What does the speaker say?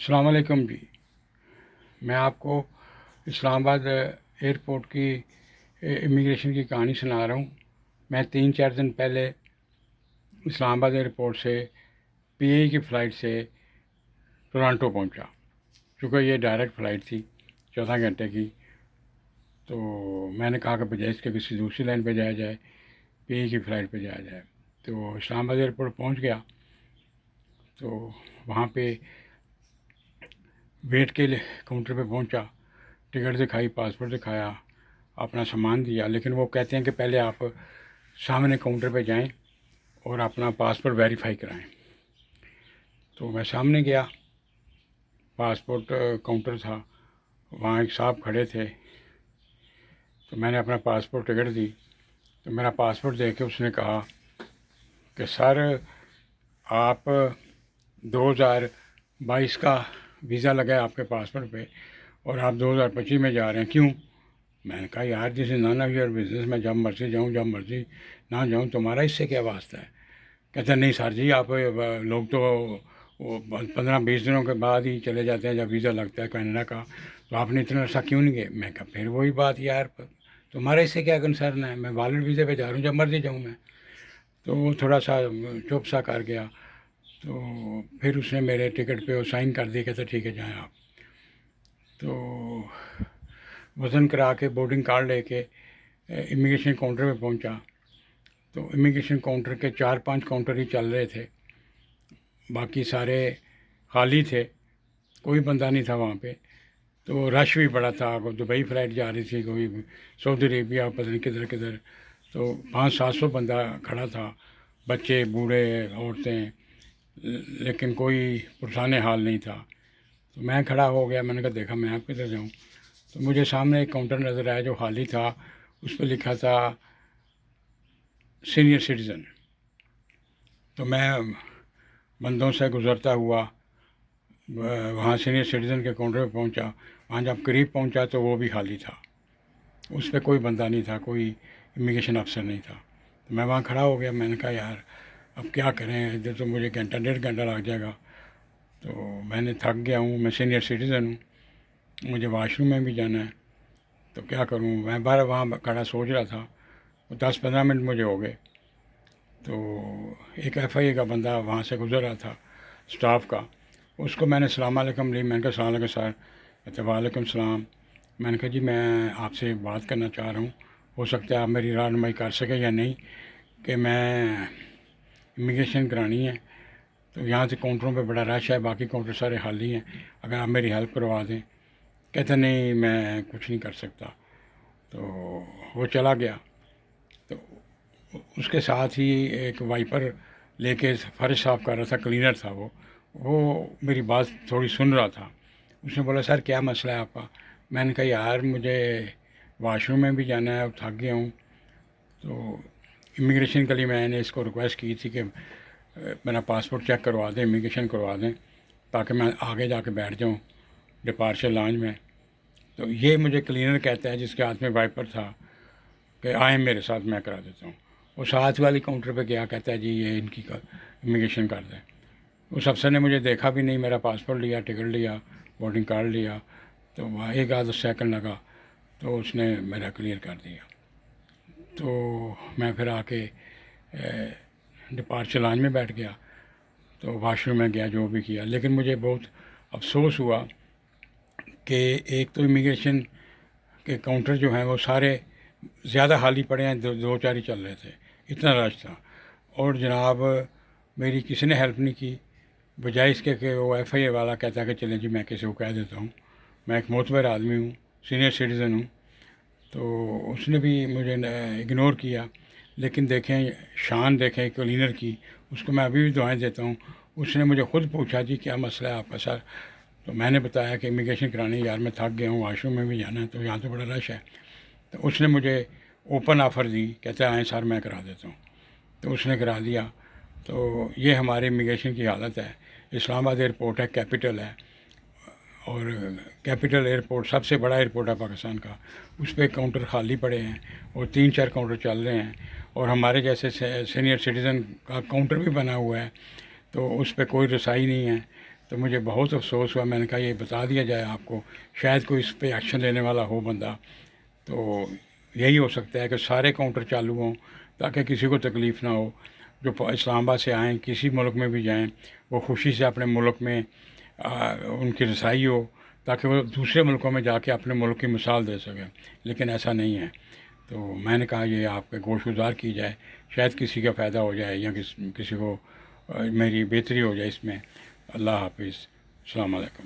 السلام علیکم جی۔ میں آپ کو اسلام آباد ایئرپورٹ کی امیگریشن کی کہانی سنا رہا ہوں۔ میں 3-4 دن پہلے اسلام آباد ایئرپورٹ سے پی اے کی فلائٹ سے ٹورانٹو پہنچا۔ چونکہ یہ ڈائریکٹ فلائٹ تھی 14 گھنٹے کی، تو میں نے کہا کہ بجائے اس کے کسی دوسری لائن پہ جایا جائے، پی اے کی فلائٹ پہ جایا جائے۔ تو اسلام آباد ایئرپورٹ پہنچ گیا، تو وہاں پہ ویٹ کے لیے کاؤنٹر پہ پہنچا، ٹکٹ دکھائی، پاسپورٹ دکھایا، اپنا سامان دیا، لیکن وہ کہتے ہیں کہ پہلے آپ سامنے کاؤنٹر پہ جائیں اور اپنا پاسپورٹ ویریفائی کرائیں۔ تو میں سامنے گیا، پاسپورٹ کاؤنٹر تھا، وہاں ایک صاحب کھڑے تھے، تو میں نے اپنا پاسپورٹ ٹکٹ دی۔ تو میرا پاسپورٹ دیکھ کے اس نے کہا کہ سر آپ 2022 کا ویزا لگا ہے آپ کے پاسپورٹ پہ اور آپ 2025 میں جا رہے ہیں، کیوں؟ میں نے کہا یار جس نان آف یور بزنس، میں جب مرضی جاؤں جب مرضی نہ جاؤں، تمہارا اس سے کیا واسطہ ہے؟ کہتے ہیں نہیں سر جی، آپ لوگ تو 15-20 دنوں کے بعد ہی چلے جاتے ہیں جب ویزا لگتا ہے کینیڈا کا، تو آپ نے اتنا عرصہ کیوں نہیں گئے؟ میں کہا پھر وہی بات یار، تمہارا اس سے کیا کنسرن ہے؟ میں والڈ ویزے پہ جا رہا ہوں، جب مرضی جاؤں میں۔ تو وہ تھوڑا سا چپ سا کر گیا، تو پھر اس نے میرے ٹکٹ پہ وہ سائن کر دی، کہتے ٹھیک ہے جائیں آپ۔ تو وزن کرا کے بورڈنگ کارڈ لے کے امیگریشن کاؤنٹر پہ پہنچا، تو امیگریشن کاؤنٹر کے 4-5 کاؤنٹر ہی چل رہے تھے، باقی سارے خالی تھے، کوئی بندہ نہیں تھا وہاں پہ۔ تو رش بھی بڑا تھا، کوئی دبئی فلائٹ جا رہی تھی، کوئی سعودی عربیہ، پتہ نہیں کدھر کدھر، تو 500-700 بندہ کھڑا تھا، بچے، بوڑھے، عورتیں، لیکن کوئی پرسان حال نہیں تھا۔ تو میں کھڑا ہو گیا، میں نے کہا دیکھا میں آپ کدھر جاؤں؟ تو مجھے سامنے ایک کاؤنٹر نظر آیا جو خالی تھا، اس پہ لکھا تھا سینئر سٹیزن۔ تو میں بندوں سے گزرتا ہوا وہاں سینئر سٹیزن کے کاؤنٹر پہ پہنچا۔ وہاں جب قریب پہنچا تو وہ بھی خالی تھا، اس پہ کوئی بندہ نہیں تھا، کوئی امیگریشن افسر نہیں تھا۔ تو میں وہاں کھڑا ہو گیا، میں نے کہا یار اب کیا کریں، ادھر تو مجھے 1-1.5 گھنٹہ لگ جائے گا، تو میں نے تھک گیا ہوں، میں سینئر سٹیزن ہوں، مجھے واش روم میں بھی جانا ہے، تو کیا کروں؟ میں بار وہاں کھڑا سوچ رہا تھا، 10-15 منٹ مجھے ہو گئے۔ تو ایک ایف آئی اے کا بندہ وہاں سے گزر رہا تھا اسٹاف کا، اس کو میں نے السلام علیکم لی، میں نے کہا السلام علیکم سر، کہتے وعلیکم السلام۔ میں نے کہا جی میں آپ سے بات کرنا چاہ رہا ہوں، ہو سکتا ہے آپ میری رہنمائی کر سکیں یا نہیں، کہ میں امیگریشن کرانی ہے، تو یہاں سے کاؤنٹروں پہ بڑا رش ہے، باقی کاؤنٹر سارے خالی ہیں، اگر آپ میری ہیلپ کروا دیں۔ کہتے نہیں میں کچھ نہیں کر سکتا۔ تو وہ چلا گیا۔ تو اس کے ساتھ ہی ایک وائپر لے کے فرش صاف کر رہا تھا، کلینر تھا وہ میری بات تھوڑی سن رہا تھا۔ اس نے بولا سر کیا مسئلہ ہے آپ کا؟ میں نے کہا یار مجھے واش روم میں بھی جانا ہے اور تھک گیا ہوں، تو امیگریشن کے لیے میں نے اس کو ریکویسٹ کی تھی کہ میرا پاسپورٹ چیک کروا دیں، امیگریشن کروا دیں، تاکہ میں آگے جا کے بیٹھ جاؤں ڈپارچر لانج میں۔ تو یہ مجھے کلینر کہتا ہے جس کے ہاتھ میں وائپر تھا کہ آئیں میرے ساتھ، میں کرا دیتا ہوں۔ وہ ساتھ والی کاؤنٹر پہ گیا، کہتا ہے جی یہ ان کی امیگریشن کر دیں۔ اس افسر نے مجھے دیکھا بھی نہیں، میرا پاسپورٹ لیا، ٹکٹ لیا، بورڈنگ کارڈ لیا، تو وہاں 1-2 سیکنڈ لگا، تو اس نے میرا کلیئر کر دیا۔ تو میں پھر آ کے ڈپارچر لانج میں بیٹھ گیا، تو واش روم میں گیا، جو بھی کیا، لیکن مجھے بہت افسوس ہوا کہ ایک تو امیگریشن کے کاؤنٹر جو ہیں وہ سارے زیادہ خالی پڑے ہیں، 2-4 ہی چل رہے تھے، اتنا رش تھا، اور جناب میری کسی نے ہیلپ نہیں کی، بجائے اس کے کہ وہ ایف آئی اے والا کہتا ہے کہ چلیں جی میں کسی کو کہہ دیتا ہوں، میں ایک معتبر آدمی ہوں، سینئر سٹیزن ہوں۔ تو اس نے بھی مجھے اگنور کیا، لیکن دیکھیں شان دیکھیں کلینر کی، اس کو میں ابھی بھی دعائیں دیتا ہوں۔ اس نے مجھے خود پوچھا جی کیا مسئلہ ہے آپ کا سر؟ تو میں نے بتایا کہ امیگریشن کرانی، یار میں تھک گیا ہوں، واش روم میں بھی جانا ہے، تو یہاں تو بڑا رش ہے۔ تو اس نے مجھے اوپن آفر دی، کہتا ہے آئیں سر میں کرا دیتا ہوں، تو اس نے کرا دیا۔ تو یہ ہمارے امیگریشن کی حالت ہے۔ اسلام آباد ایئرپورٹ ہے، کیپٹل ہے، اور کیپٹل ایئرپورٹ سب سے بڑا ایئرپورٹ ہے پاکستان کا، اس پہ کاؤنٹر خالی پڑے ہیں اور 3-4 کاؤنٹر چل رہے ہیں، اور ہمارے جیسے سینئر سٹیزن کا کاؤنٹر بھی بنا ہوا ہے، تو اس پہ کوئی رسائی نہیں ہے۔ تو مجھے بہت افسوس ہوا. میں نے کہا یہ بتا دیا جائے آپ کو، شاید کوئی اس پہ ایکشن لینے والا ہو بندہ. تو یہی ہو سکتا ہے کہ سارے کاؤنٹر چالو ہوں تاکہ کسی کو تکلیف نہ ہو. جو اسلام آباد سے آئیں، کسی ملک میں بھی جائیں، وہ خوشی سے اپنے ملک میں ان کی رسائی ہو تاکہ وہ دوسرے ملکوں میں جا کے اپنے ملک کی مثال دے سکیں. لیکن ایسا نہیں ہے. تو میں نے کہا یہ آپ کے گوش گزار کی جائے، شاید کسی کا فائدہ ہو جائے یا کسی کو میری بہتری ہو جائے اس میں. اللہ حافظ. السلام علیکم.